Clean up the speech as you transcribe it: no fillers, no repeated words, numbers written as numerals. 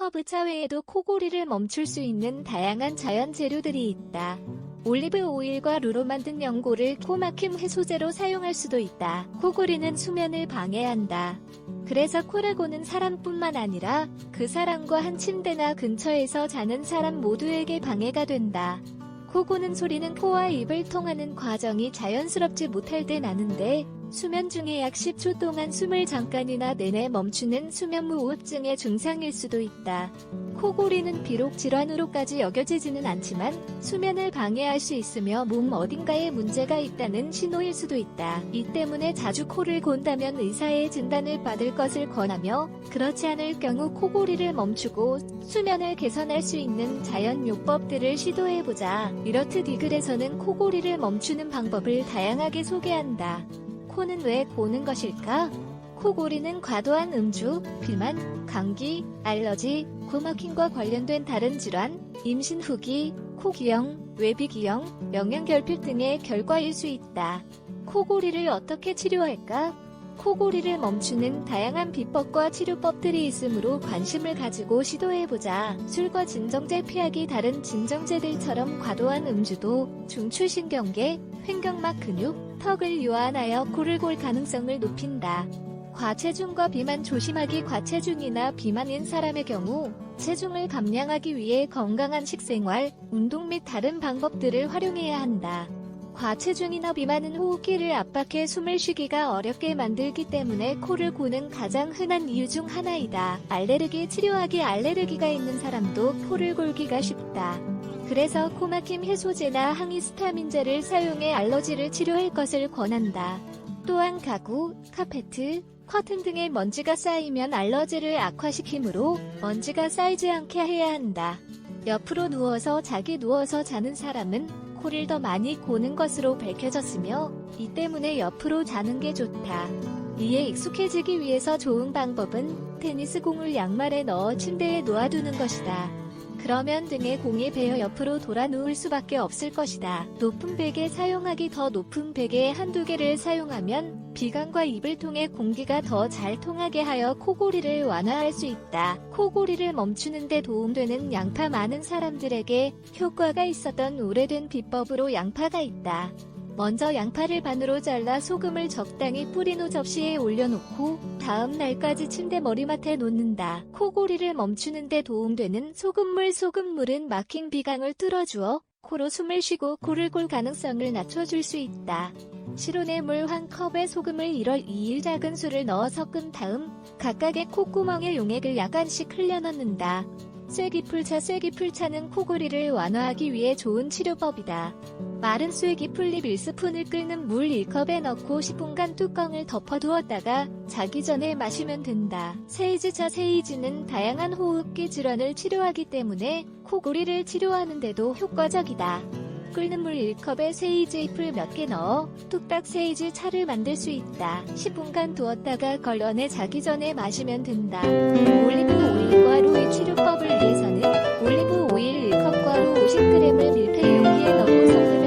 허브차 외에도 코골이를 멈출 수 있는 다양한 자연 재료들이 있다. 올리브 오일과 루로 만든 연고를 코막힘 해소제로 사용할 수도 있다. 코골이는 수면을 방해한다. 그래서 코를 고는 사람뿐만 아니라 그 사람과 한 침대나 근처에서 자는 사람 모두에게 방해가 된다. 코 고는 소리는 코와 입을 통하는 과정이 자연스럽지 못할 때 나는데 수면 중에 약 10초 동안 숨을 잠깐이나 내내 멈추는 수면무호흡증의 증상일 수도 있다. 코골이는 비록 질환으로까지 여겨지지는 않지만 수면을 방해할 수 있으며 몸 어딘가에 문제가 있다는 신호일 수도 있다. 이 때문에 자주 코를 곤다면 의사의 진단을 받을 것을 권하며 그렇지 않을 경우 코골이를 멈추고 수면을 개선할 수 있는 자연 요법들을 시도해보자. 이렇듯 이 글에서는 코골이를 멈추는 방법을 다양하게 소개한다. 코는 왜 고는 것일까? 코골이는 과도한 음주, 비만, 감기, 알러지, 코막힘과 관련된 다른 질환, 임신 후기, 코기형, 외비기형, 영양결핍 등의 결과일 수 있다. 코골이를 어떻게 치료할까? 코골이를 멈추는 다양한 비법과 치료법들이 있으므로 관심을 가지고 시도해보자. 술과 진정제 피하기. 다른 진정제들처럼 과도한 음주도 중추신경계, 횡격막 근육, 턱을 유한하여 코를 골 가능성을 높인다. 과체중과 비만 조심하기. 과체중이나 비만인 사람의 경우 체중을 감량하기 위해 건강한 식생활, 운동 및 다른 방법들을 활용해야 한다. 과체중이나 비만은 호흡기를 압박해 숨을 쉬기가 어렵게 만들기 때문에 코를 고는 가장 흔한 이유 중 하나이다. 알레르기 치료하기. 알레르기가 있는 사람도 코를 골기가 쉽다. 그래서 코막힘 해소제나 항히스타민제를 사용해 알러지를 치료할 것을 권한다. 또한 가구, 카페트, 커튼 등에 먼지가 쌓이면 알러지를 악화시키므로 먼지가 쌓이지 않게 해야 한다. 옆으로 누워서 자는 사람은 코를 더 많이 고는 것으로 밝혀졌으며 이 때문에 옆으로 자는 게 좋다. 이에 익숙해지기 위해서 좋은 방법은 테니스 공을 양말에 넣어 침대에 놓아두는 것이다. 그러면 등에 공이 베어 옆으로 돌아 누울 수밖에 없을 것이다. 높은 베개 사용하기. 더 높은 베개에 한두 개를 사용하면 비강과 입을 통해 공기가 더 잘 통하게 하여 코골이를 완화할 수 있다. 코골이를 멈추는 데 도움되는 양파. 많은 사람들에게 효과가 있었던 오래된 비법으로 양파가 있다. 먼저 양파를 반으로 잘라 소금을 적당히 뿌린 후 접시에 올려놓고 다음 날까지 침대 머리맡에 놓는다. 코골이를 멈추는 데 도움되는 소금물. 소금물은 막힌 비강을 뚫어주어 코로 숨을 쉬고 코를 골 가능성을 낮춰줄 수 있다. 실온의 물 1컵에 소금을 1월 2일 작은 술을 넣어 섞은 다음 각각의 콧구멍에 용액을 약간씩 흘려 넣는다. 쇠기풀차. 쇠기풀차는 코골이를 완화하기 위해 좋은 치료법이다. 마른 쇠기풀잎 1스푼을 끓는 물 1컵에 넣고 10분간 뚜껑을 덮어두었다가 자기 전에 마시면 된다. 세이지차. 세이지는 다양한 호흡기 질환을 치료하기 때문에 코골이를 치료하는 데도 효과적이다. 끓는 물 1컵에 세이지 잎을 몇 개 넣어 뚝딱 세이지 차를 만들 수 있다. 10분간 두었다가 걸러내 자기 전에 마시면 된다. 올리브 오일과 루의 치료법을 위해서는 올리브 오일 1컵과 루 50g을 밀폐 용기에 넣고 섞은